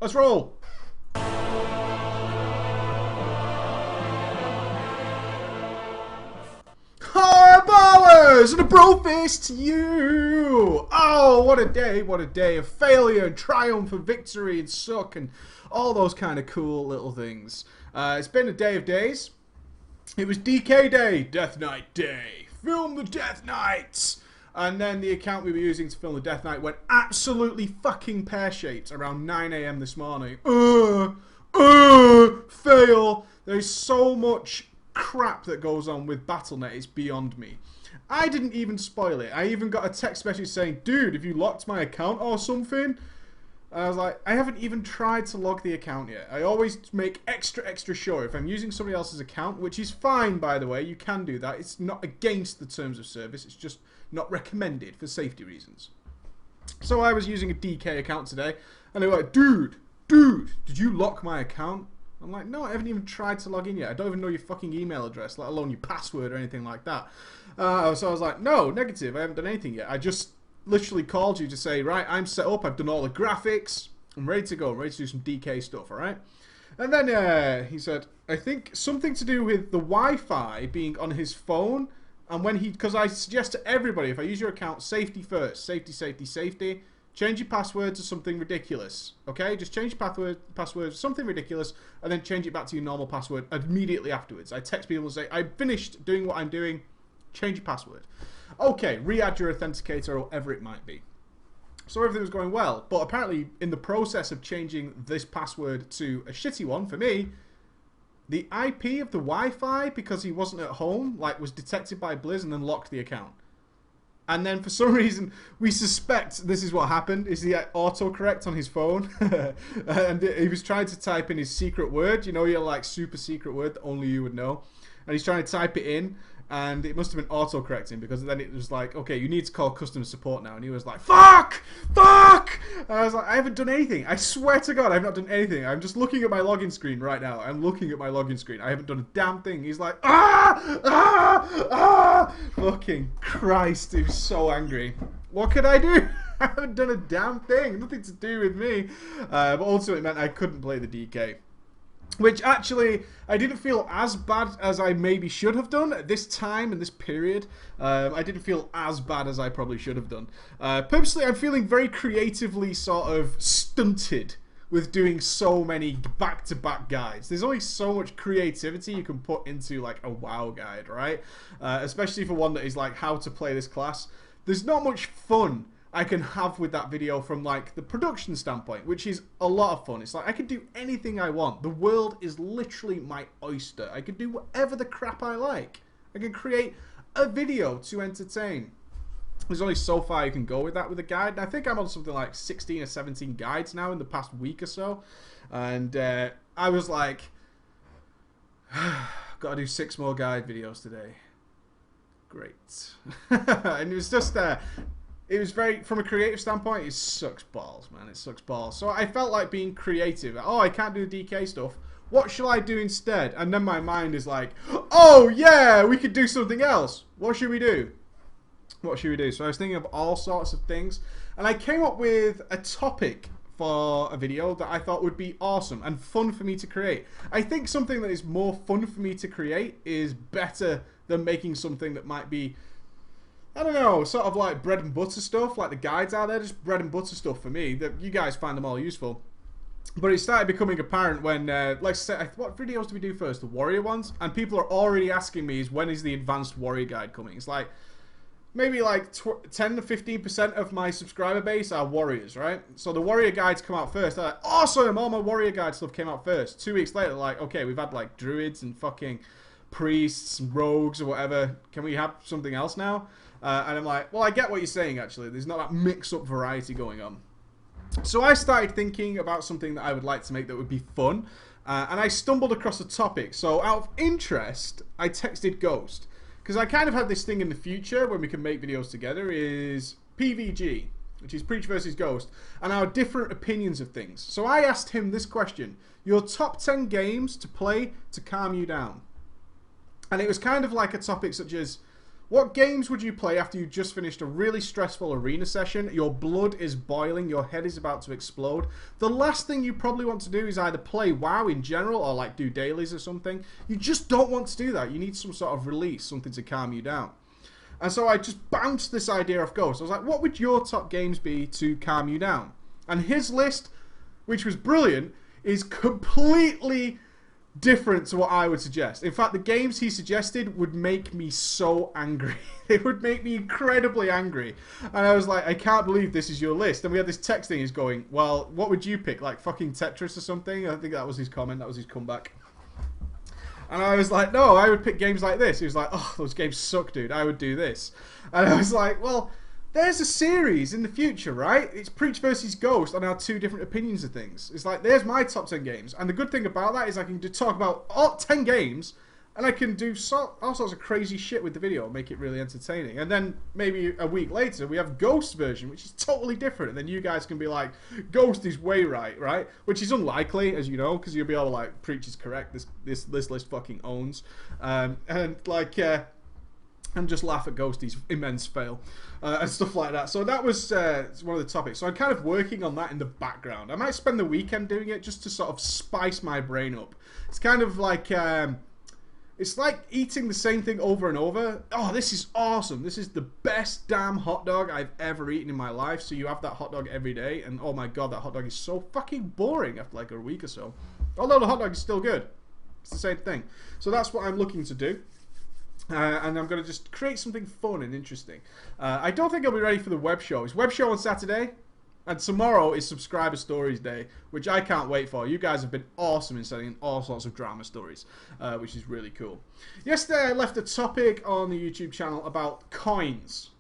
Let's roll. Hi, ballers! And a bro fist to you! Oh, what a day, what a day of failure and triumph and victory and suck and all those kind of cool little things. It's been a day of days. It was DK Day, Death Knight Day. Film the Death Knights! And then the account we were using to film the Death Knight went absolutely fucking pear-shaped around 9 AM this morning. Fail. There's so much crap that goes on with Battle.net, it's beyond me. I didn't even spoil it. I even got a text message saying, dude, have you locked my account or something? And I was like, I haven't even tried to log the account yet. I always make extra sure if I'm using somebody else's account, which is fine, by the way. You can do that. It's not against the terms of service. It's just not recommended for safety reasons. So I was using a DK account today, and they were like, dude, did you lock my account? I'm like, no, I haven't even tried to log in yet. I don't even know your fucking email address, let alone your password or anything like that. So I was like, no, negative. I haven't done anything yet. I just literally called you to say, right, I'm set up. I've done all the graphics. I'm ready to go. I'm ready to do some DK stuff, all right? And then he said, I think something to do with the Wi-Fi being on his phone. And when because I suggest to everybody, if I use your account, safety first. Safety, safety, safety. Change your password to something ridiculous, okay? Just change your password to something ridiculous, and then change it back to your normal password immediately afterwards. I text people and say, I finished doing what I'm doing, change your password. Okay, re-add your authenticator or whatever it might be. So everything was going well, but apparently in the process of changing this password to a shitty one, for me, the IP of the Wi-Fi, because he wasn't at home, like was detected by Blizz and then locked the account. And then for some reason, we suspect this is what happened, is the autocorrect on his phone. And he was trying to type in his secret word, you know, your like super secret word that only you would know. And he's trying to type it in, and it must have been autocorrecting, because then it was like, okay, you need to call customer support now. And he was like, fuck! And I was like, I haven't done anything. I swear to God, I've not done anything. I'm just looking at my login screen right now. I'm looking at my login screen. I haven't done a damn thing. He's like, fucking Christ, he was so angry. What could I do? I haven't done a damn thing. Nothing to do with me. But also it meant I couldn't play the DK. Which actually, I didn't feel as bad as I maybe should have done at this time, in this period. I didn't feel as bad as I probably should have done. Purposely, I'm feeling very creatively sort of stunted with doing so many back-to-back guides. There's only so much creativity you can put into like a WoW guide, right? Especially for one that is like how to play this class. There's not much fun I can have with that video from like the production standpoint, which is a lot of fun. It's like I can do anything I want. The world is literally my oyster. I can do whatever the crap I like. I can create a video to entertain. There's only so far you can go with that with a guide. And I think I'm on something like 16 or 17 guides now in the past week or so. And I was like, got to do 6 more guide videos today. Great. And it was just it was very, from a creative standpoint, it sucks balls, man. It sucks balls. So I felt like being creative. Oh, I can't do the DK stuff. What shall I do instead? And then my mind is like, oh, yeah, we could do something else. What should we do? What should we do? So I was thinking of all sorts of things. And I came up with a topic for a video that I thought would be awesome and fun for me to create. I think something that is more fun for me to create is better than making something that might be, I don't know, sort of like bread and butter stuff, like the guides out there, just bread and butter stuff for me, that you guys find them all useful. But it started becoming apparent when, like I said, what videos do we do first? The warrior ones? And people are already asking me, when is the advanced warrior guide coming? It's like, maybe like 10 to 15% of my subscriber base are warriors, right? So the warrior guides come out first. They're like, awesome, all my warrior guide stuff came out first. 2 weeks later, like, okay, we've had like druids and fucking priests and rogues or whatever. Can we have something else now? And I'm like, well, I get what you're saying, actually. There's not that mix-up variety going on. So I started thinking about something that I would like to make that would be fun. And I stumbled across a topic. So out of interest, I texted Ghost. Because I kind of had this thing in the future when we can make videos together is PVG, which is Preach versus Ghost, and our different opinions of things. So I asked him this question: your top 10 games to play to calm you down. And it was kind of like a topic such as What games would you play after you just finished a really stressful arena session? Your blood is boiling, your head is about to explode. The last thing you probably want to do is either play WoW in general or like do dailies or something. You just don't want to do that. You need some sort of release, something to calm you down. And so I just bounced this idea off Ghost. I was like, what would your top games be to calm you down? And his list, which was brilliant, is completely different to what I would suggest. In fact, the games he suggested would make me so angry. It would make me incredibly angry. And I was like, I can't believe this is your list. And we had this text thing, he's going, well, what would you pick? Like fucking Tetris or something? I think that was his comment, that was his comeback. And I was like, no, I would pick games like this. He was like, oh, those games suck, dude. I would do this. And I was like, well, there's a series in the future, right? It's Preach versus Ghost on our two different opinions of things. It's like, there's my top 10 games. And the good thing about that is I can talk about all 10 games, and I can do all sorts of crazy shit with the video and make it really entertaining. And then maybe a week later, we have Ghost's version, which is totally different. And then you guys can be like, Ghost is way right? Which is unlikely, as you know, because you'll be all like, Preach is correct. This list fucking owns. And just laugh at Ghosty's immense fail and stuff like that. So that was one of the topics. So I'm kind of working on that in the background. I might spend the weekend doing it just to sort of spice my brain up. It's kind of like it's like eating the same thing over and over. Oh, this is awesome. This is the best damn hot dog I've ever eaten in my life. So you have that hot dog every day, and oh my god, that hot dog is so fucking boring after like a week or so. Although the hot dog is still good. It's the same thing. So that's what I'm looking to do. And I'm going to just create something fun and interesting. I don't think I'll be ready for the web show. It's web show on Saturday, and tomorrow is Subscriber Stories Day, which I can't wait for. You guys have been awesome in sending in all sorts of drama stories, which is really cool. Yesterday I left a topic on the YouTube channel about coins.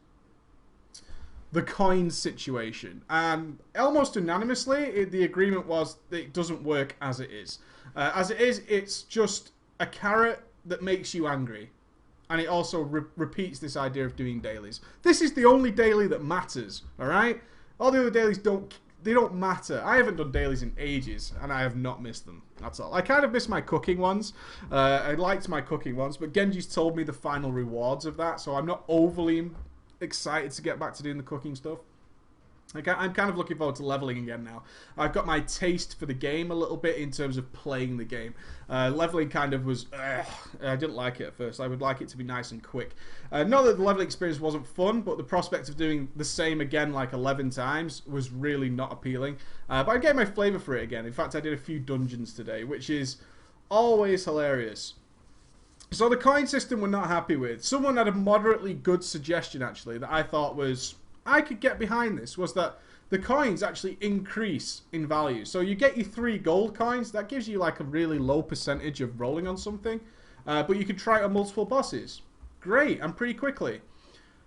The coins situation. And almost unanimously, the agreement was that it doesn't work as it is. As it is, it's just a carrot that makes you angry. And it also repeats this idea of doing dailies. This is the only daily that matters, alright? All the other dailies don't matter. I haven't done dailies in ages, and I have not missed them. That's all. I kind of missed my cooking ones. I liked my cooking ones, but Genji's told me the final rewards of that, so I'm not overly excited to get back to doing the cooking stuff. I'm kind of looking forward to leveling again now. I've got my taste for the game a little bit in terms of playing the game. Leveling kind of was... I didn't like it at first. I would like it to be nice and quick. Not that the leveling experience wasn't fun, but the prospect of doing the same again like 11 times was really not appealing. But I get my flavour for it again. In fact, I did a few dungeons today, which is always hilarious. So the coin system we're not happy with. Someone had a moderately good suggestion, actually, that I thought was... I could get behind this, was that the coins actually increase in value. So you get your 3 gold coins, that gives you like a really low percentage of rolling on something, but you could try it on multiple bosses. Great, and pretty quickly.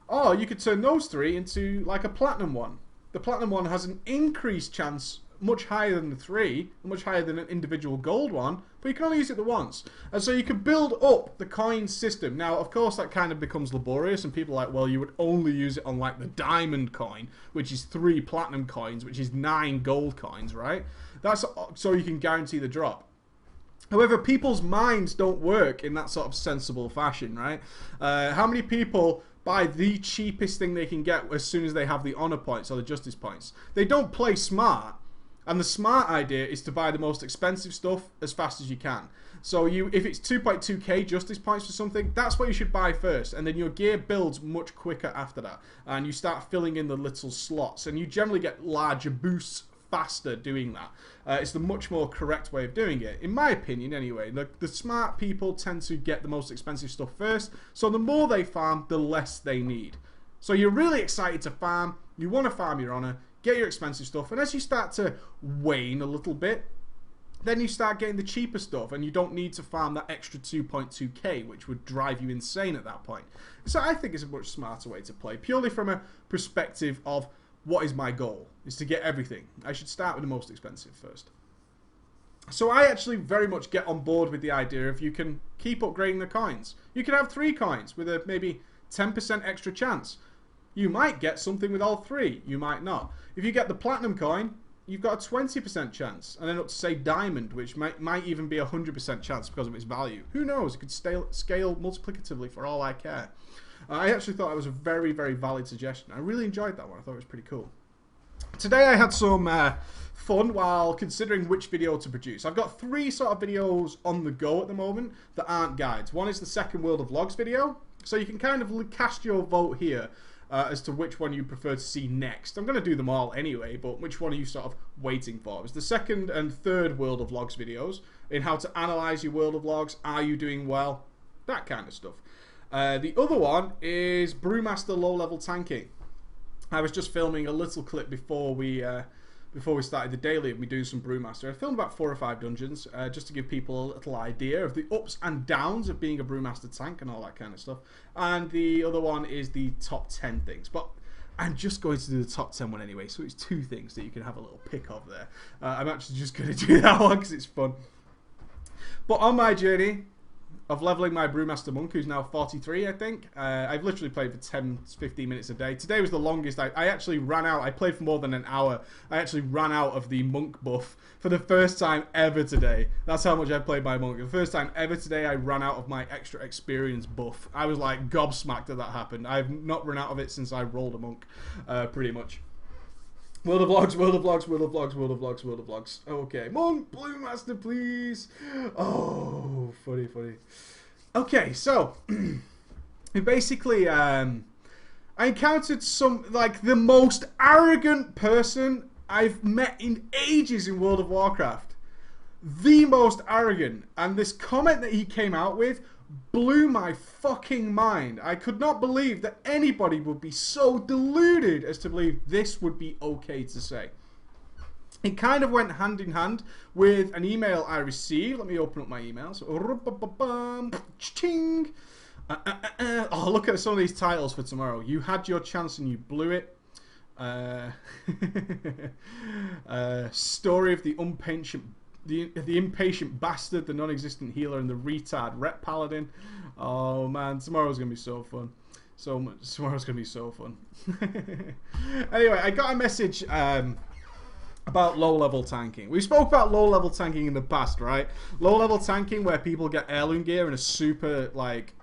Or you could turn those 3 into like a platinum one. The platinum one has an increased chance, much higher than the 3, much higher than an individual gold one, but you can only use it the once. And so you can build up the coin system. Now, of course, that kind of becomes laborious, and people are like, well, you would only use it on like the diamond coin, which is 3 platinum coins, which is 9 gold coins, right? That's so you can guarantee the drop. However, people's minds don't work in that sort of sensible fashion, right? How many people buy the cheapest thing they can get as soon as they have the honor points or the justice points? They don't play smart. And the smart idea is to buy the most expensive stuff as fast as you can. So if it's 2.2k justice points for something, that's what you should buy first. And then your gear builds much quicker after that. And you start filling in the little slots. And you generally get larger boosts faster doing that. It's the much more correct way of doing it. In my opinion, anyway. The smart people tend to get the most expensive stuff first. So the more they farm, the less they need. So you're really excited to farm. You want to farm your honor. Get your expensive stuff, and as you start to wane a little bit, then you start getting the cheaper stuff, and you don't need to farm that extra 2.2k, which would drive you insane at that point. So I think it's a much smarter way to play, purely from a perspective of what is my goal, is to get everything. I should start with the most expensive first. So I actually very much get on board with the idea of you can keep upgrading the coins. You can have 3 coins with a maybe 10% extra chance. You might get something with all 3. You might not. If you get the platinum coin, you've got a 20% chance. And then up to, say, diamond, which might even be a 100% chance because of its value. Who knows? It could scale multiplicatively for all I care. I actually thought that was a very, very valid suggestion. I really enjoyed that one. I thought it was pretty cool. Today I had some fun while considering which video to produce. I've got 3 sort of videos on the go at the moment that aren't guides. One is the second World of Vlogs video, so you can kind of cast your vote here as to which one you prefer to see next. I'm going to do them all anyway, but which one are you sort of waiting for? It's the second and third World of Vlogs videos in how to analyze your World of Vlogs. Are you doing well? That kind of stuff. The other one is Brewmaster low-level tanking. I was just filming a little clip before we started the daily of me doing some Brewmaster. I filmed about 4 or 5 dungeons just to give people a little idea of the ups and downs of being a Brewmaster tank and all that kind of stuff. And the other one is the top 10 things. But I'm just going to do the top 10 one anyway, so it's 2 things that you can have a little pick of there. I'm actually just going to do that one because it's fun. But on my journey of leveling my Brewmaster Monk, who's now 43, I think. I've literally played for 10-15 minutes a day. Today was the longest. I actually ran out. I played for more than an hour. I actually ran out of the Monk buff for the first time ever today. That's how much I played my Monk. The first time ever today, I ran out of my extra experience buff. I was like gobsmacked that that happened. I've not run out of it since I rolled a Monk, pretty much. World of Vlogs, World of Vlogs, World of Vlogs, World of Vlogs, World of Vlogs. Okay, Monk, Brewmaster, please. Oh, funny, funny. Okay, so basically, I encountered the most arrogant person I've met in ages in World of Warcraft. The most arrogant. And this comment that he came out with blew my fucking mind. I could not believe that anybody would be so deluded as to believe this would be okay to say. It kind of went hand in hand with an email I received. Let me open up my emails. Oh, look at some of these titles for tomorrow. You had your chance and you blew it. Story of the impatient bastard, the non-existent healer, and the retard rep paladin. Oh man, tomorrow's gonna be so fun. Tomorrow's gonna be so fun. Anyway, I got a message about low-level tanking. We spoke about low-level tanking in the past, right? Low-level tanking where people get heirloom gear and are super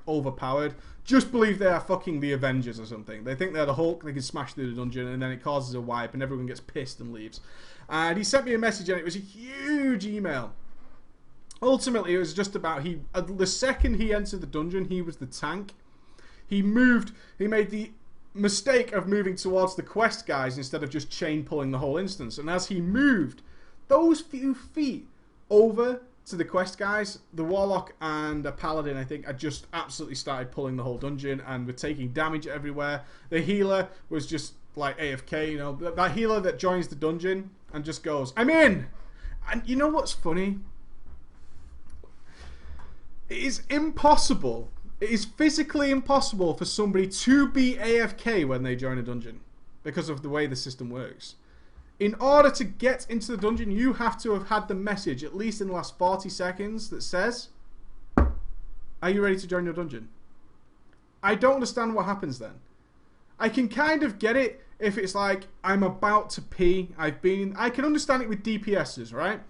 overpowered. Just believe they are fucking the Avengers or something. They think they're the Hulk, they can smash through the dungeon, and then it causes a wipe and everyone gets pissed and leaves. And he sent me a message and it was a huge email. Ultimately, it was just about the second he entered the dungeon, he was the tank. He made the mistake of moving towards the quest guys instead of just chain pulling the whole instance. And as he moved those few feet over to the quest guys, the Warlock and a Paladin, I think, had just absolutely started pulling the whole dungeon and were taking damage everywhere. The healer was just like AFK, you know, that healer that joins the dungeon and just goes, I'm in! And you know what's funny? It is impossible. It is physically impossible for somebody to be AFK when they join a dungeon because of the way the system works. In order to get into the dungeon, you have to have had the message, at least in the last 40 seconds, that says, are you ready to join your dungeon? I don't understand what happens then. I can kind of get it if it's like, I'm about to pee, I can understand it with DPSs, right?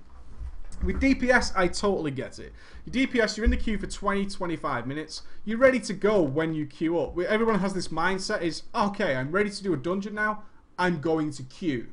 With DPS, I totally get it. Your DPS, you're in the queue for 20-25 minutes. You're ready to go when you queue up. Everyone has this mindset is, okay, I'm ready to do a dungeon now. I'm going to queue.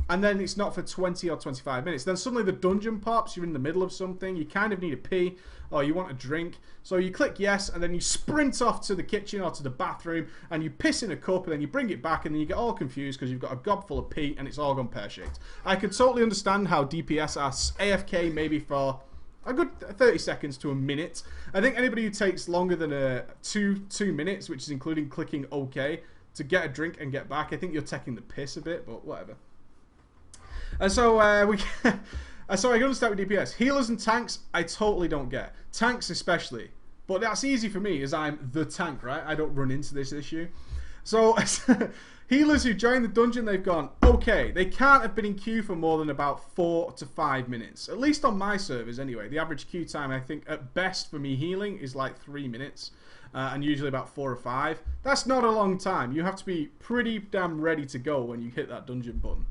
And then it's not for 20 or 25 minutes. Then suddenly the dungeon pops, you're in the middle of something, you kind of need a pee, or you want a drink. So you click yes, and then you sprint off to the kitchen or to the bathroom, and you piss in a cup, and then you bring it back, and then you get all confused because you've got a gob full of pee, and it's all gone pear-shaped. I could totally understand how DPS are AFK maybe for a good 30 seconds to a minute. I think anybody who takes longer than two minutes, which is including clicking OK, to get a drink and get back, I think you're taking the piss a bit, but whatever. And so so I can understand with DPS. Healers and tanks, I totally don't get. Tanks especially. But that's easy for me, as I'm the tank, right? I don't run into this issue. So, healers who join the dungeon, they've gone, okay, they can't have been in queue for more than about 4 to 5 minutes. At least on my servers, anyway. The average queue time, I think, at best for me healing is like 3 minutes. And usually about 4 or 5. That's not a long time. You have to be pretty damn ready to go when you hit that dungeon button.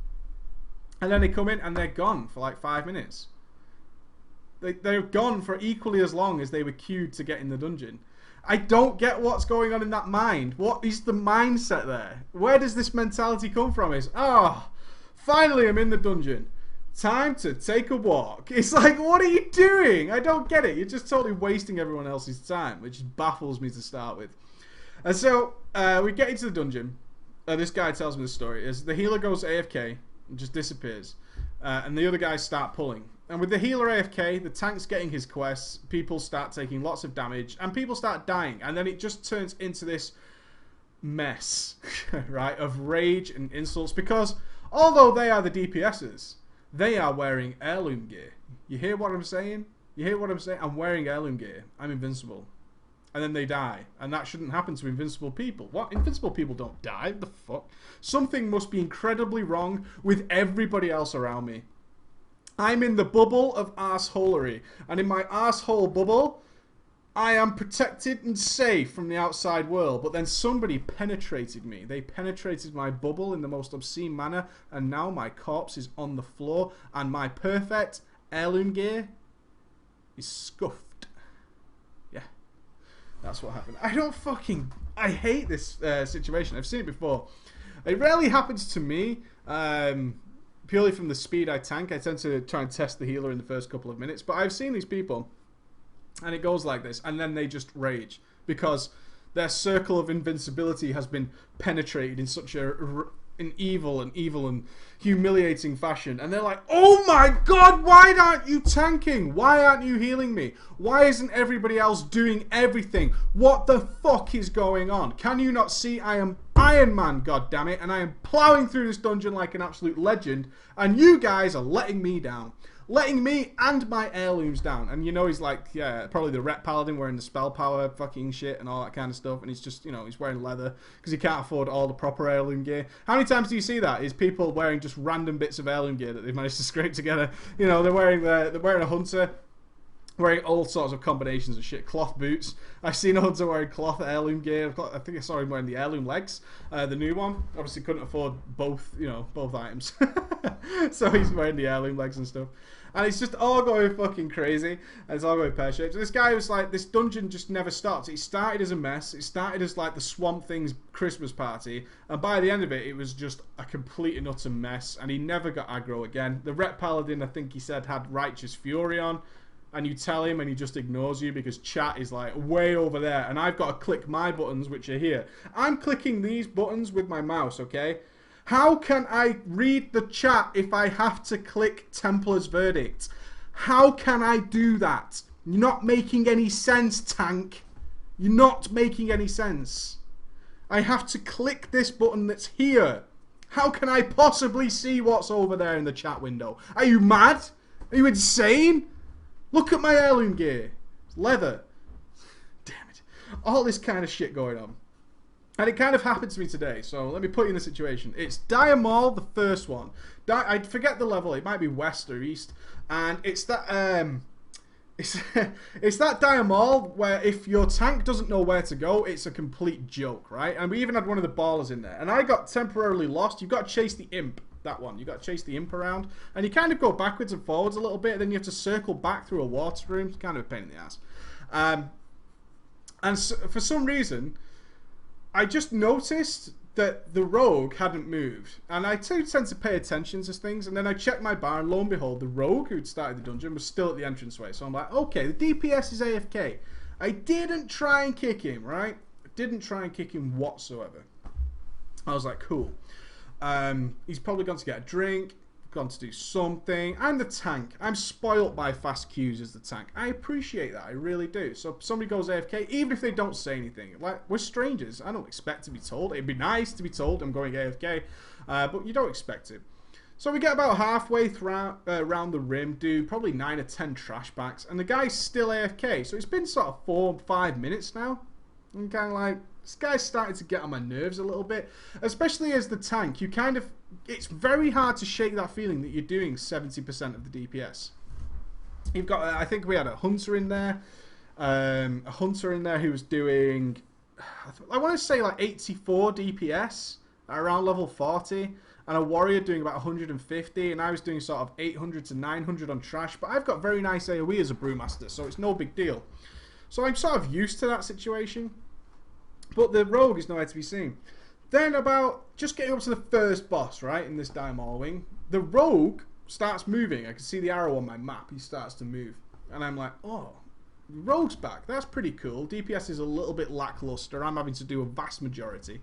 And then they come in and they're gone for like 5 minutes. They're gone for equally as long as they were queued to get in the dungeon. I don't get what's going on in that mind. What is the mindset there? Where does this mentality come from? Is, oh, finally I'm in the dungeon. Time to take a walk. It's like, what are you doing? I don't get it. You're just totally wasting everyone else's time, which baffles me to start with. And so we get into the dungeon. This guy tells me the story. Is the healer goes AFK and just disappears. And the other guys start pulling. And with the healer AFK, the tank's getting his quests, people start taking lots of damage, and people start dying. And then it just turns into this mess, right, of rage and insults. Because although they are the DPSers, they are wearing heirloom gear. You hear what I'm saying? You hear what I'm saying? I'm wearing heirloom gear. I'm invincible. And then they die. And that shouldn't happen to invincible people. What? Invincible people don't die? The fuck? Something must be incredibly wrong with everybody else around me. I'm in the bubble of arseholery. And in my arsehole bubble, I am protected and safe from the outside world. But then somebody penetrated me. They penetrated my bubble in the most obscene manner. And now my corpse is on the floor. And my perfect heirloom gear is scuffed. Yeah. That's what happened. I hate this situation. I've seen it before. It rarely happens to me. Purely from the speed I tank. I tend to try and test the healer in the first couple of minutes. But I've seen these people, and it goes like this, and then they just rage. Because their circle of invincibility has been penetrated in such an evil and humiliating fashion. And they're like, oh my god, why aren't you tanking? Why aren't you healing me? Why isn't everybody else doing everything? What the fuck is going on? Can you not see I am Iron Man, goddammit, and I am plowing through this dungeon like an absolute legend, and you guys are letting me down. Letting me and my heirlooms down. And you know he's like, yeah, probably the Ret Paladin wearing the spell power fucking shit and all that kind of stuff. And he's just, you know, he's wearing leather because he can't afford all the proper heirloom gear. How many times do you see that? Is people wearing just random bits of heirloom gear that they've managed to scrape together? You know, they're wearing a hunter, wearing all sorts of combinations of shit. Cloth boots. I've seen a hunter wearing cloth heirloom gear. I think I saw him wearing the heirloom legs, the new one. Obviously couldn't afford both, you know, both items. So he's wearing the heirloom legs and stuff. And it's just all going fucking crazy. And it's all going pear-shaped. So this guy was like, this dungeon just never stops. It started as a mess. It started as like the Swamp Thing's Christmas party. And by the end of it, it was just a complete and utter mess. And he never got aggro again. The Ret Paladin, I think he said, had Righteous Fury on. And you tell him and he just ignores you because chat is like way over there. And I've got to click my buttons, which are here. I'm clicking these buttons with my mouse, okay? How can I read the chat if I have to click Templar's Verdict? How can I do that? You're not making any sense, tank. You're not making any sense. I have to click this button that's here. How can I possibly see what's over there in the chat window? Are you mad? Are you insane? Look at my heirloom gear. It's leather. Damn it. All this kind of shit going on. And it kind of happened to me today, so let me put you in the situation. It's Dire Maul, the first one. I forget the level, it might be west or east. And it's that it's that Dire Maul where if your tank doesn't know where to go, it's a complete joke, right? And we even had one of the ballers in there. And I got temporarily lost. You've got to chase the imp, that one. You've got to chase the imp around. And you kind of go backwards and forwards a little bit, then you have to circle back through a water room. It's kind of a pain in the ass. And so, for some reason, I just noticed that the rogue hadn't moved. And I tend to pay attention to things. And then I checked my bar, and lo and behold, the rogue who'd started the dungeon was still at the entranceway. So I'm like, okay, the DPS is AFK. I didn't try and kick him, right? I didn't try and kick him whatsoever. I was like, cool. He's probably gone to get a drink, gone to do something. I'm the tank. I'm spoilt by fast queues as the tank. I appreciate that. I really do. So if somebody goes AFK, even if they don't say anything, like, we're strangers. I don't expect to be told. It'd be nice to be told I'm going AFK, but you don't expect it. So we get about halfway around the rim, do probably 9 or 10 trash backs, and the guy's still AFK. So it's been sort of 4 or 5 minutes now. I'm kind of like, this guy's starting to get on my nerves a little bit. Especially as the tank, you kind of, it's very hard to shake that feeling that you're doing 70% of the DPS. You've got, I think we had a hunter in there. Who was doing, I want to say like 84 DPS at around level 40. And a warrior doing about 150. And I was doing sort of 800 to 900 on trash. But I've got very nice AoE as a brewmaster, so it's no big deal. So I'm sort of used to that situation. But the rogue is nowhere to be seen. Then about just getting up to the first boss, right, in this Diamol wing, the rogue starts moving. I can see the arrow on my map. He starts to move. And I'm like, oh, the rogue's back. That's pretty cool. DPS is a little bit lackluster. I'm having to do a vast majority.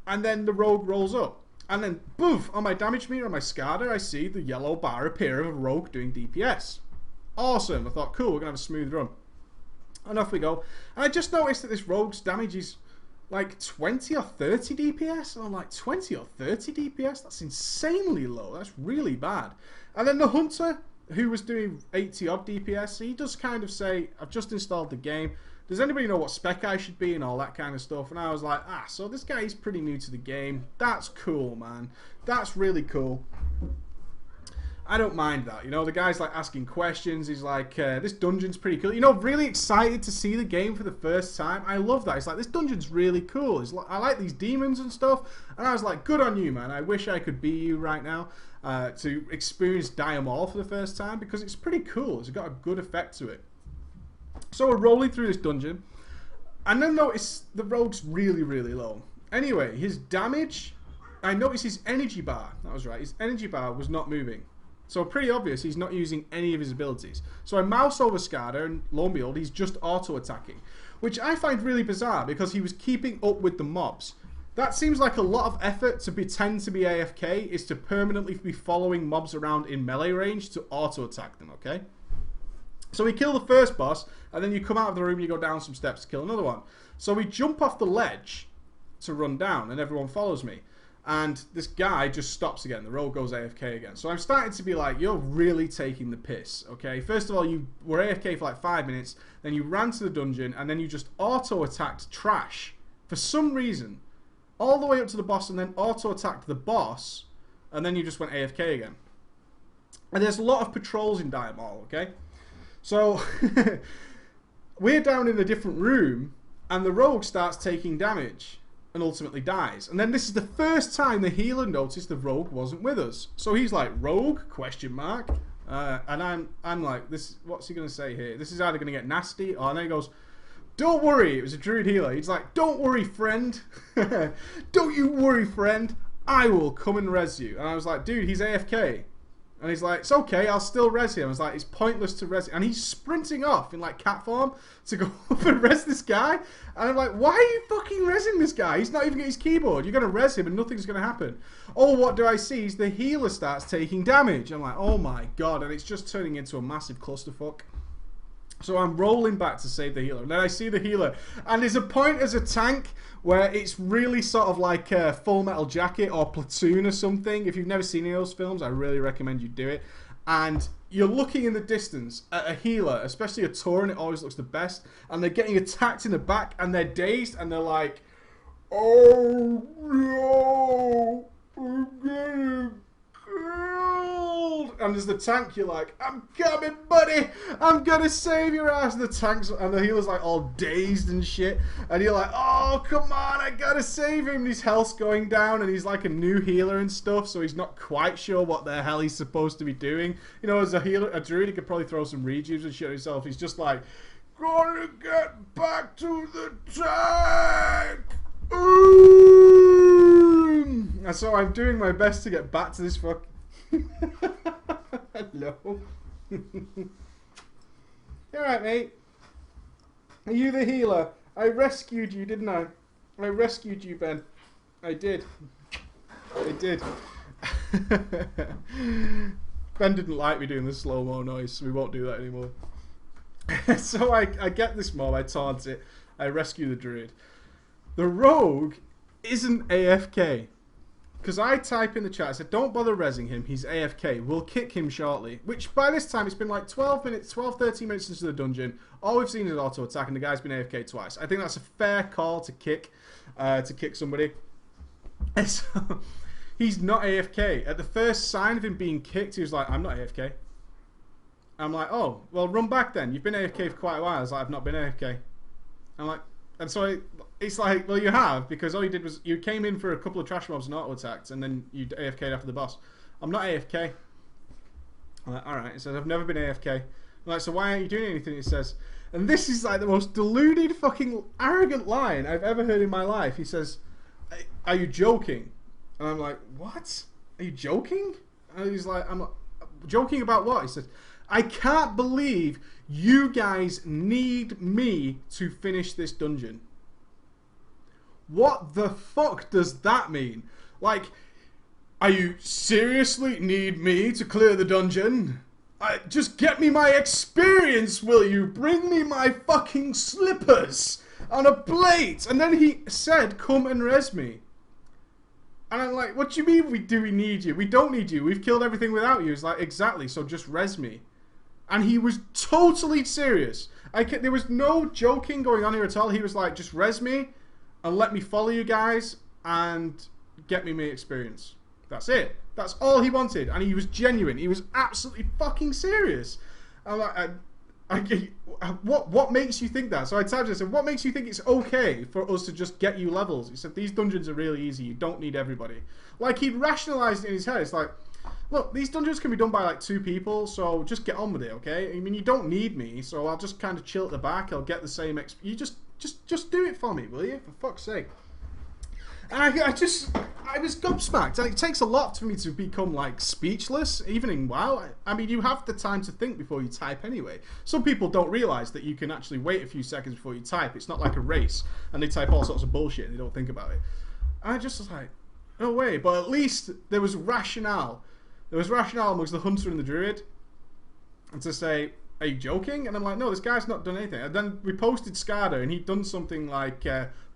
And then the rogue rolls up. And then, boof, on my damage meter, on my SCADA, I see the yellow bar appear of a rogue doing DPS. Awesome. I thought, cool, we're going to have a smooth run. And off we go. And I just noticed that this rogue's damage is like 20 or 30 DPS. And I'm like, 20 or 30 DPS? That's insanely low. That's really bad. And then the hunter, who was doing 80 odd DPS, he does kind of say, I've just installed the game. Does anybody know what spec I should be and all that kind of stuff? And I was like, so this guy is pretty new to the game. That's cool, man. That's really cool. I don't mind that. You know, the guy's like asking questions. He's like, this dungeon's pretty cool. You know, really excited to see the game for the first time. I love that. He's like, this dungeon's really cool. He's like, I like these demons and stuff. And I was like, good on you, man. I wish I could be you right now to experience Diamol for the first time because it's pretty cool. It's got a good effect to it. So we're rolling through this dungeon. And then notice the rogue's really, really low. Anyway, his damage, I noticed his energy bar. That was right. His energy bar was not moving. So pretty obvious he's not using any of his abilities. So I mouse over SCADA and lo and behold he's just auto-attacking. Which I find really bizarre because he was keeping up with the mobs. That seems like a lot of effort to pretend to be AFK is to permanently be following mobs around in melee range to auto-attack them, okay? So we kill the first boss and then you come out of the room and you go down some steps to kill another one. So we jump off the ledge to run down and everyone follows me. And this guy just stops again. The rogue goes AFK again. So I'm starting to be like, you're really taking the piss, okay? First of all, you were AFK for like 5 minutes. Then you ran to the dungeon. And then you just auto-attacked Trash. For some reason. All the way up to the boss. And then auto-attacked the boss. And then you just went AFK again. And there's a lot of patrols in Diamol, okay? So, we're down in a different room. And the rogue starts taking damage. And ultimately dies. And then this is the first time the healer noticed the rogue wasn't with us. So he's like, rogue? Question mark. And I'm like, this. What's he going to say here? This is either going to get nasty, or and then he goes, don't worry. It was a druid healer. He's like, don't worry, friend. Don't you worry, friend. I will come and res you. And I was like, dude, he's AFK. And he's like, it's okay, I'll still res him. I was like, it's pointless to res him. And he's sprinting off in like cat form to go up and res this guy. And I'm like, why are you fucking resing this guy? He's not even at his keyboard. You're going to res him and nothing's going to happen. Oh, what do I see? Is the healer starts taking damage. I'm like, oh my god. And it's just turning into a massive clusterfuck. So I'm rolling back to save the healer. And then I see the healer. And there's a point as a tank where it's really sort of like Full Metal Jacket or Platoon or something. If you've never seen any of those films, I really recommend you do it. And you're looking in the distance at a healer, especially a Tauren, it always looks the best. And they're getting attacked in the back and they're dazed and they're like, oh no, I'm getting killed. And as the tank, you're like, I'm coming, buddy. I'm gonna save your ass. And the tank's and the healer's like all dazed and shit. And you're like, oh come on, I gotta save him. And his health's going down, and he's like a new healer and stuff, so he's not quite sure what the hell he's supposed to be doing. You know, as a healer, a druid, he could probably throw some rejuves and shit himself. He's just like, gonna get back to the tank. And so I'm doing my best to get back to this fuck. Hello. You alright, mate? Are you the healer? I rescued you, didn't I? I rescued you, Ben. I did. I did. Ben didn't like me doing the slow-mo noise, so we won't do that anymore. So I get this mob, I taunt it, I rescue the druid. The rogue isn't AFK. Because I type in the chat, I said, don't bother resing him, he's AFK. We'll kick him shortly. Which, by this time, it's been like 12, 13 minutes into the dungeon. All we've seen is auto-attack, and the guy's been AFK twice. I think that's a fair call to kick somebody. And so, he's not AFK. At the first sign of him being kicked, he was like, I'm not AFK. I'm like, oh, well, run back then. You've been AFK for quite a while. I was like, I've not been AFK. I'm like, and so it's like, well, you have, because all you did was you came in for a couple of trash mobs and auto-attacked, and then you AFK'd after the boss. I'm not AFK. I'm like, alright. He says, I've never been AFK. Like, so why aren't you doing anything? He says, and this is like the most deluded, fucking arrogant line I've ever heard in my life. He says, "Are you joking?" And I'm like, "What? Are you joking?" And he's like, "I'm joking about what?" He says, "I can't believe you guys need me to finish this dungeon." What the fuck does that mean? Like, are you seriously need me to clear the dungeon? Just get me my experience, will you? Bring me my fucking slippers on a plate. And then he said, "Come and res me." And I'm like, "What do you mean we need you? We don't need you. We've killed everything without you." He's like, "Exactly, so just res me." And he was totally serious. There was no joking going on here at all. He was like, "Just res me and let me follow you guys and get me my experience." That's it. That's all he wanted. And he was genuine. He was absolutely fucking serious. I'm like, what makes you think that? So I typed it and said, "What makes you think it's okay for us to just get you levels?" He said, "These dungeons are really easy. You don't need everybody." Like, he'd rationalized it in his head. It's like, look, these dungeons can be done by like 2 people, so just get on with it, okay? I mean, you don't need me, so I'll just kind of chill at the back. I'll get the same you just do it for me, will you? For fuck's sake. And I was gobsmacked, and it takes a lot for me to become like speechless, even in WoW. I mean, you have the time to think before you type anyway. Some people don't realise that you can actually wait a few seconds before you type. It's not like a race, and they type all sorts of bullshit and they don't think about it. And I just was like, no way. But at least there was rationale. There was rationale amongst the hunter and the druid, and to say, "Are you joking?" And I'm like, "No, this guy's not done anything." And then we posted Skada, and he'd done something like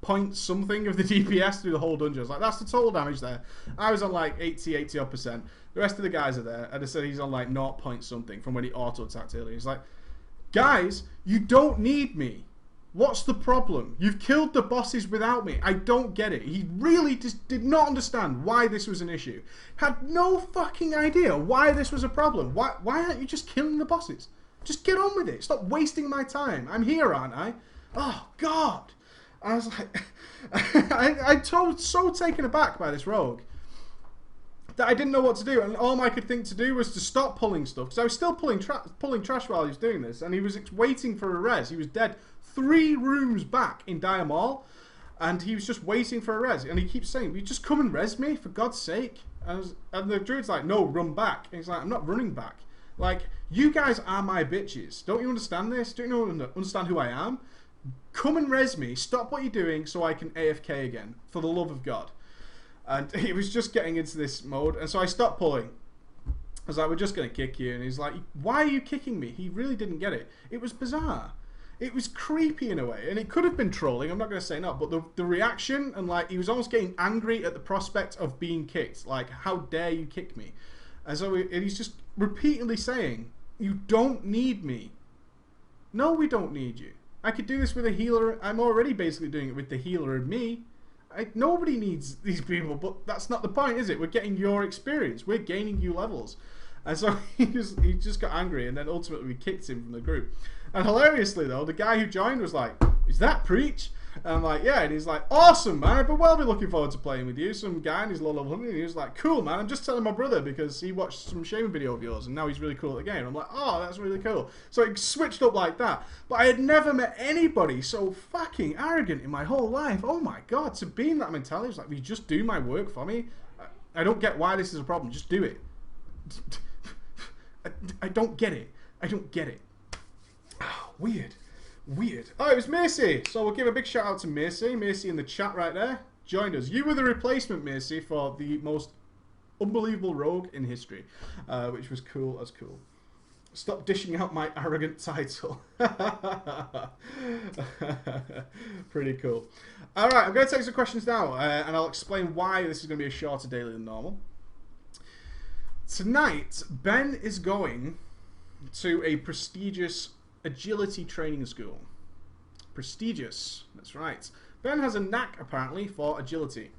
point something of the DPS through the whole dungeon. I was like, "That's the total damage there." I was on like 80 odd %. The rest of the guys are there, and I said he's on like 0 point something from when he auto attacked earlier. He's like, "Guys, you don't need me. What's the problem? You've killed the bosses without me. I don't get it." He really just did not understand why this was an issue. Had no fucking idea why this was a problem. Why aren't you just killing the bosses? Just get on with it. Stop wasting my time. I'm here, aren't I? Oh, God. I was like, I was so taken aback by this rogue that I didn't know what to do. And all I could think to do was to stop pulling stuff. Because I was still pulling trash while he was doing this. And he was waiting for a res. He was dead 3 rooms back in Dire Maul. And he was just waiting for a res. And he keeps saying, "Will you just come and res me, for God's sake?" And the druid's like, "No, run back." And he's like, "I'm not running back. Like, you guys are my bitches. Don't you understand this? Don't you understand who I am? Come and res me. Stop what you're doing so I can AFK again. For the love of God." And he was just getting into this mode. And so I stopped pulling. I was like, "We're just going to kick you." And he's like, "Why are you kicking me?" He really didn't get it. It was bizarre. It was creepy in a way. And it could have been trolling. I'm not going to say no. But the reaction, and like, he was almost getting angry at the prospect of being kicked. Like, "How dare you kick me?" And so he's just repeatedly saying, "You don't need me." No, we don't need you. I could do this with a healer. I'm already basically doing it with the healer and me. Nobody needs these people, but that's not the point, is it? We're getting your experience. We're gaining you levels. And so he just got angry, and then ultimately we kicked him from the group. And hilariously, though, the guy who joined was like, "Is that Preach?" And I'm like, "Yeah." And he's like, "Awesome, man. But well, be looking forward to playing with you." Some guy in his low level 100, and he was like, "Cool, man. I'm just telling my brother because he watched some shaming video of yours, and now he's really cool at the game." I'm like, "Oh, that's really cool." So it switched up like that. But I had never met anybody so fucking arrogant in my whole life. Oh my God, to be in that mentality, it's like, "Will you just do my work for me? I don't get why this is a problem. Just do it." I don't get it. I don't get it. Oh, weird. Oh, it was Macy. So we'll give a big shout out to Macy. Macy in the chat right there joined us. You were the replacement, Macy, for the most unbelievable rogue in history, which was cool as cool. Stop dishing out my arrogant title. Pretty cool. All right, I'm going to take some questions now, and I'll explain why this is going to be a shorter daily than normal. Tonight, Ben is going to a prestigious agility training school. Prestigious, that's right. Ben has a knack, apparently, for agility.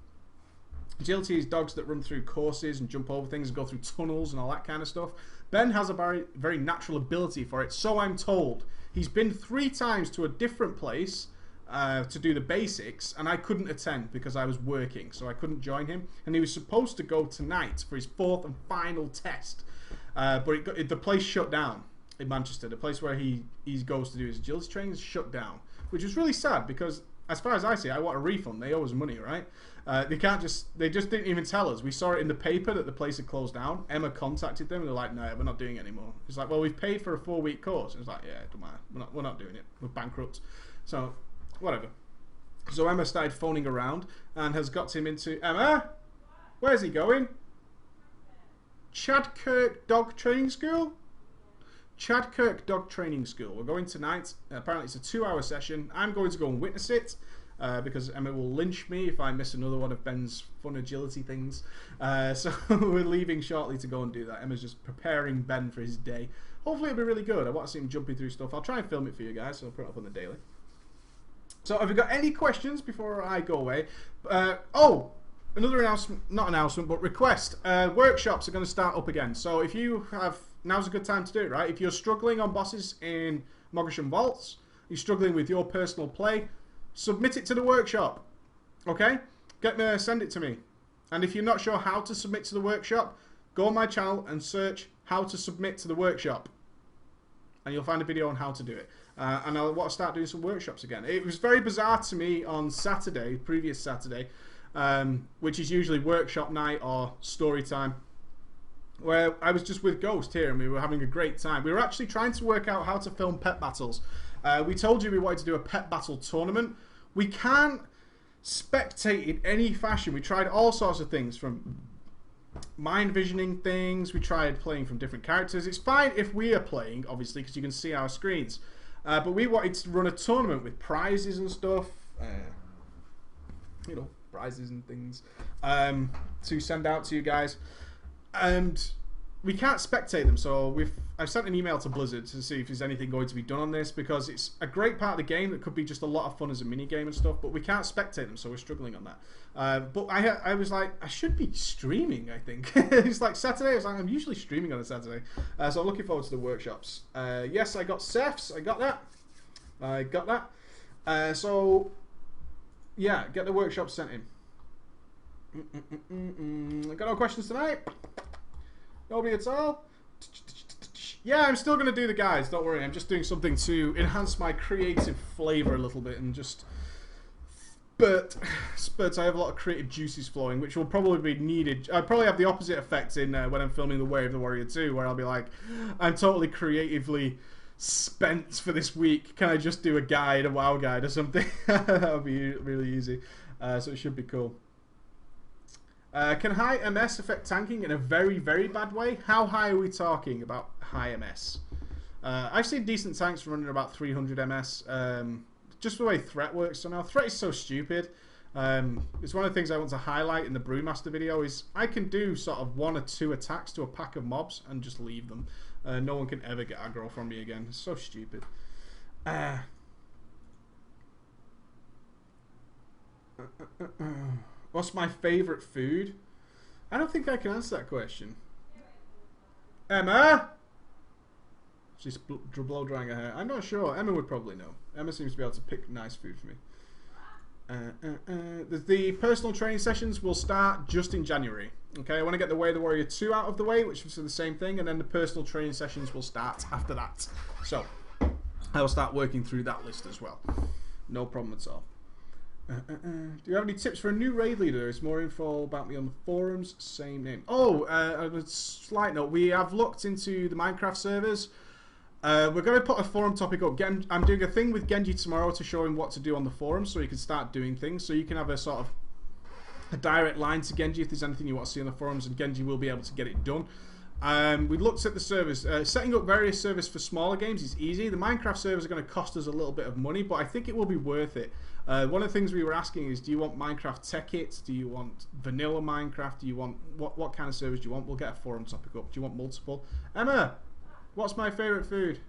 Agility is dogs that run through courses and jump over things and go through tunnels and all that kind of stuff. Ben has a very, very natural ability for it, so I'm told. He's been 3 times to a different place to do the basics, and I couldn't attend because I was working, so I couldn't join him. And he was supposed to go tonight for his 4th and final test, but the place shut down. in Manchester. The place where he goes to do his agility training is shut down, which is really sad because, as far as I see, I want a refund. They owe us money, right? They just didn't even tell us. We saw it in the paper that the place had closed down. Emma contacted them and they're like, no, we're not doing it anymore. It's like, well, we've paid for a 4-week course. And it's like, yeah, it don't matter. We're not doing it. We're bankrupt. So, whatever. So Emma started phoning around and has got him into... Emma? Where's he going? Chadkirk Dog Training School? Chadkirk Dog Training School. We're going tonight. Apparently it's a 2-hour session. I'm going to go and witness it. Because Emma will lynch me if I miss another one of Ben's fun agility things. So we're leaving shortly to go and do that. Emma's just preparing Ben for his day. Hopefully it'll be really good. I want to see him jumping through stuff. I'll try and film it for you guys, so I'll put it up on the daily. So have you got any questions before I go away? Oh, another announcement, not announcement, but request. Workshops are going to start up again. So if you have, now's a good time to do it, right? If you're struggling on bosses in Mogoshon Vaults, you're struggling with your personal play, submit it to the workshop, okay? Send it to me. And if you're not sure how to submit to the workshop, go on my channel and search how to submit to the workshop. And you'll find a video on how to do it. And I want to start doing some workshops again. It was very bizarre to me on Saturday, previous Saturday, which is usually workshop night or story time, where I was just with Ghost here and we were having a great time. We were actually trying to work out how to film pet battles. We told you we wanted to do a pet battle tournament. We can't spectate in any fashion. We tried all sorts of things, from mind visioning things. We tried playing from different characters. It's fine if we are playing, obviously, because you can see our screens. But we wanted to run a tournament with prizes and stuff. You know, prizes and things to send out to you guys. And we can't spectate them, so I've sent an email to Blizzard to see if there's anything going to be done on this, because it's a great part of the game that could be just a lot of fun as a mini game and stuff, but we can't spectate them, so we're struggling on that. But I was like, I should be streaming, I think. It's like Saturday. I was like, I'm usually streaming on a Saturday, so I'm looking forward to the workshops. Yes, I got Cephs. I got that. So yeah, get the workshop sent in. Got no questions tonight. Nobody at all? Yeah, I'm still going to do the guys, don't worry. I'm just doing something to enhance my creative flavour a little bit and just spurt. I have a lot of creative juices flowing, which will probably be needed. I'll probably have the opposite effect in when I'm filming The Way of the Warrior 2, where I'll be like, I'm totally creatively spent for this week. Can I just do a guide, a WoW guide or something? That'll be really easy. So it should be cool. Can high MS affect tanking in a very, very bad way? How high are we talking about high MS? I've seen decent tanks running about 300 MS. Just the way threat works. So now threat is so stupid. It's one of the things I want to highlight in the Brewmaster video is I can do sort of 1 or 2 attacks to a pack of mobs and just leave them. No one can ever get aggro from me again. It's so stupid. What's my favourite food? I don't think I can answer that question. Emma? She's blow drying her hair. I'm not sure. Emma would probably know. Emma seems to be able to pick nice food for me. The personal training sessions will start just in January. Okay, I want to get The Way of the Warrior 2 out of the way, which is the same thing, and then the personal training sessions will start after that. So, I will start working through that list as well. No problem at all. Do you have any tips for a new raid leader? There's more info about me on the forums. Same name. Oh, a slight note. We have looked into the Minecraft servers. We're going to put a forum topic up. I'm doing a thing with Genji tomorrow to show him what to do on the forum, so he can start doing things. So you can have a sort of a direct line to Genji if there's anything you want to see on the forums, and Genji will be able to get it done. We looked at the servers. Setting up various servers for smaller games is easy. The Minecraft servers are going to cost us a little bit of money, but I think it will be worth it. One of the things we were asking is, do you want Minecraft tech kits? Do you want vanilla Minecraft? Do you want what kind of servers do you want? We'll get a forum topic up. Do you want multiple? Emma, what's my favourite food?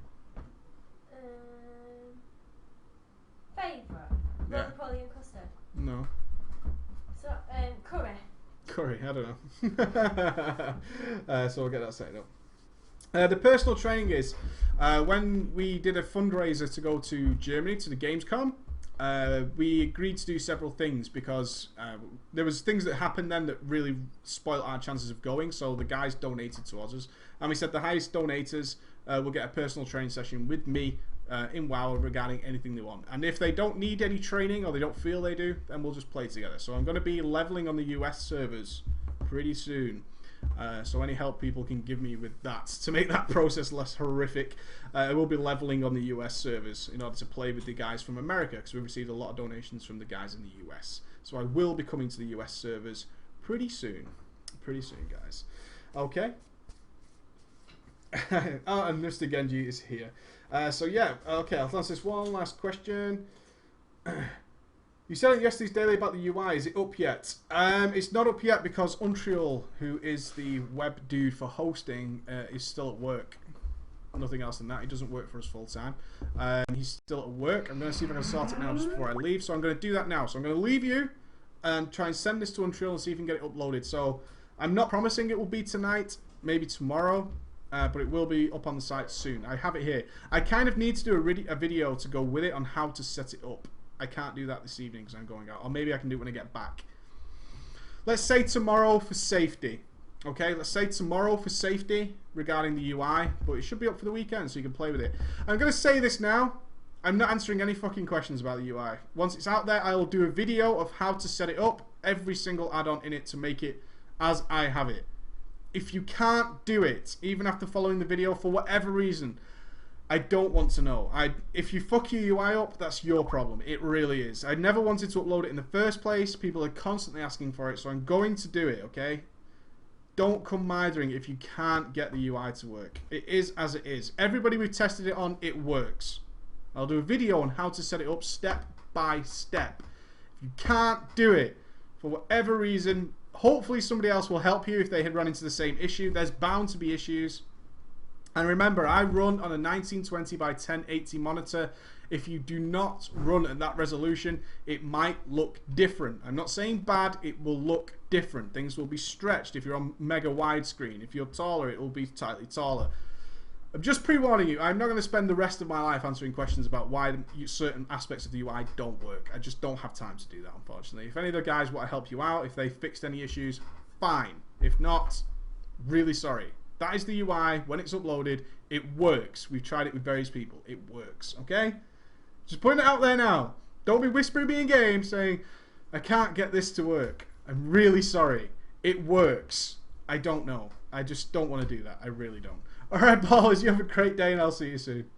Favourite? Yeah. Napoleon custard. No. So curry. Curry, I don't know. So we'll get that set up. The personal training is when we did a fundraiser to go to Germany to the Gamescom. We agreed to do several things because there was things that happened then that really spoiled our chances of going. So the guys donated towards us, and we said the highest donators will get a personal training session with me in WoW regarding anything they want. And if they don't need any training or they don't feel they do, then we'll just play together. So I'm going to be leveling on the US servers pretty soon. So any help people can give me with that to make that process less horrific, I will be leveling on the US servers in order to play with the guys from America, because we've received a lot of donations from the guys in the US. So I will be coming to the US servers pretty soon. Pretty soon, guys. Okay. Oh, and Mr. Genji is here. So yeah, okay, I'll answer this one last question. You said it yesterday's daily about the UI. Is it up yet? It's not up yet because Untrial, who is the web dude for hosting, is still at work. Nothing else than that. He doesn't work for us full time. He's still at work. I'm going to see if I can sort it now just before I leave. So I'm going to do that now. So I'm going to leave you and try and send this to Untrial and see if we can get it uploaded. So I'm not promising it will be tonight, maybe tomorrow. But it will be up on the site soon. I have it here. I kind of need to do a video to go with it on how to set it up. I can't do that this evening because I'm going out. Or maybe I can do it when I get back. Let's say tomorrow for safety. Okay, let's say tomorrow for safety regarding the UI. But it should be up for the weekend so you can play with it. I'm going to say this now. I'm not answering any fucking questions about the UI. Once it's out there, I will do a video of how to set it up. Every single add-on in it to make it as I have it. If you can't do it, even after following the video, for whatever reason, I don't want to know. If you fuck your UI up, that's your problem. It really is. I never wanted to upload it in the first place. People are constantly asking for it, so I'm going to do it, okay? Don't come mithering if you can't get the UI to work. It is as it is. Everybody we've tested it on, it works. I'll do a video on how to set it up step by step. If you can't do it, for whatever reason, hopefully somebody else will help you if they had run into the same issue. There's bound to be issues. And remember, I run on a 1920 by 1080 monitor. If you do not run at that resolution, it might look different. I'm not saying bad, it will look different. Things will be stretched if you're on mega widescreen. If you're taller, it will be slightly taller. I'm just pre-warning you, I'm not going to spend the rest of my life answering questions about why certain aspects of the UI don't work. I just don't have time to do that, unfortunately. If any of the guys want to help you out, if they fixed any issues, fine. If not, really sorry. That is the UI. When it's uploaded, it works. We've tried it with various people. It works, okay? Just putting it out there now. Don't be whispering me in game saying, I can't get this to work. I'm really sorry. It works. I don't know. I just don't want to do that. I really don't. Alright, ballers, you have a great day and I'll see you soon.